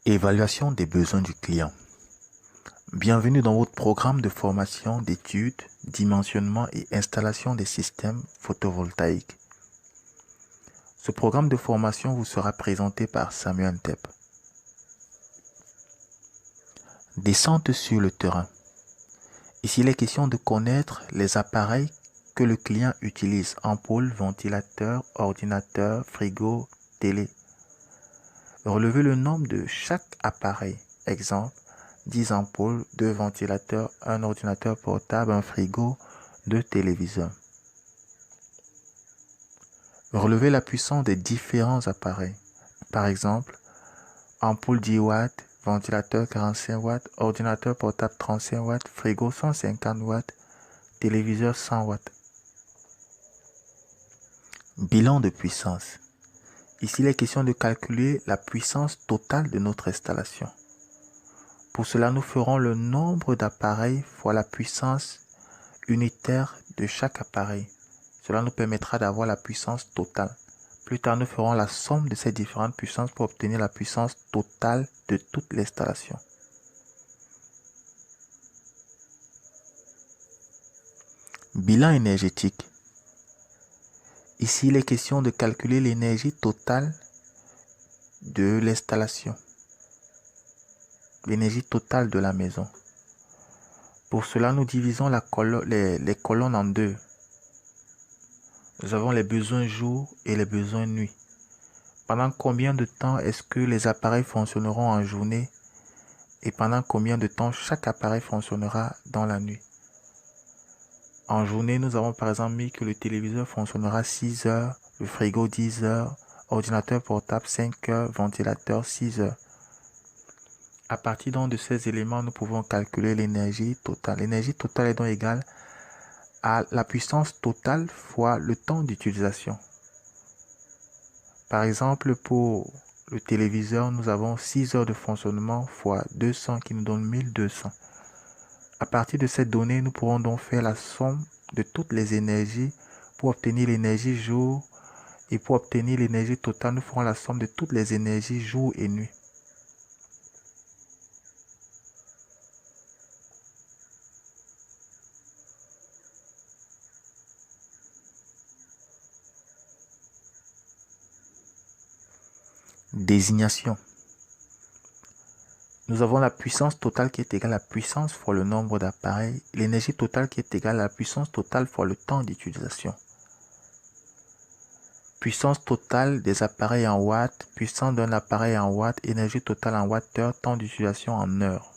Évaluation des besoins du client. Bienvenue dans votre programme de formation, d'études, dimensionnement et installation des systèmes photovoltaïques. Ce programme de formation vous sera présenté par Samuel Ntep. Descente sur le terrain. Ici, il est question de connaître les appareils que le client utilise: ampoules, ventilateurs, ordinateurs, frigo, télé. Relevez le nombre de chaque appareil. Exemple, 10 ampoules, 2 ventilateurs, un ordinateur portable, un frigo, 2 téléviseurs. Relevez la puissance des différents appareils. Par exemple, ampoule 10 watts, ventilateur 45 watts, ordinateur portable 35 watts, frigo 150 watts, téléviseur 100 watts. Bilan de puissance. Ici, il est question de calculer la puissance totale de notre installation. Pour cela, nous ferons le nombre d'appareils fois la puissance unitaire de chaque appareil. Cela nous permettra d'avoir la puissance totale. Plus tard, nous ferons la somme de ces différentes puissances pour obtenir la puissance totale de toute l'installation. Bilan énergétique. Ici, il est question de calculer l'énergie totale de l'installation, l'énergie totale de la maison. Pour cela, nous divisons les colonnes en deux. Nous avons les besoins jour et les besoins nuit. Pendant combien de temps est-ce que les appareils fonctionneront en journée et pendant combien de temps chaque appareil fonctionnera dans la nuit? En journée, nous avons par exemple mis que le téléviseur fonctionnera 6 heures, le frigo 10 heures, ordinateur portable 5 heures, ventilateur 6 heures. À partir donc de ces éléments, nous pouvons calculer l'énergie totale. L'énergie totale est donc égale à la puissance totale fois le temps d'utilisation. Par exemple, pour le téléviseur, nous avons 6 heures de fonctionnement fois 200 qui nous donne 1200. À partir de cette donnée, nous pourrons donc faire la somme de toutes les énergies pour obtenir l'énergie jour, et pour obtenir l'énergie totale, nous ferons la somme de toutes les énergies jour et nuit. Désignation. Nous avons la puissance totale qui est égale à la puissance fois le nombre d'appareils, l'énergie totale qui est égale à la puissance totale fois le temps d'utilisation. Puissance totale des appareils en watts, puissance d'un appareil en watts, énergie totale en watts-heure, temps d'utilisation en heures.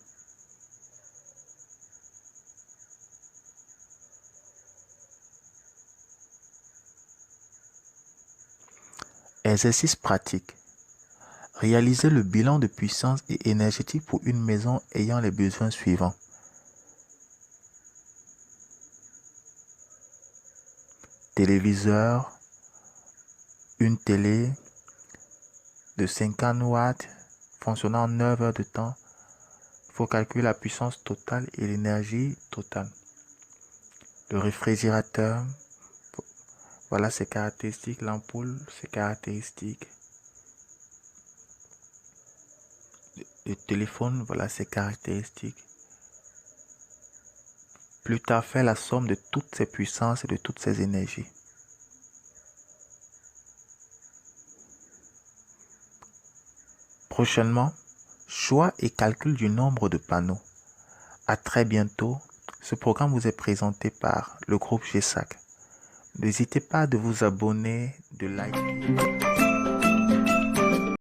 Exercice pratique. Réalisez le bilan de puissance et énergétique pour une maison ayant les besoins suivants. Téléviseur, une télé de 50 watts fonctionnant 9 heures de temps. Il faut calculer la puissance totale et l'énergie totale. Le réfrigérateur, voilà ses caractéristiques. L'ampoule, ses caractéristiques. Le téléphone, voilà ses caractéristiques. Plus tard, faire la somme de toutes ces puissances et de toutes ces énergies. Prochainement, choix et calcul du nombre de panneaux. À très bientôt. Ce programme vous est présenté par le groupe GESAC. N'hésitez pas de vous abonner, de liker.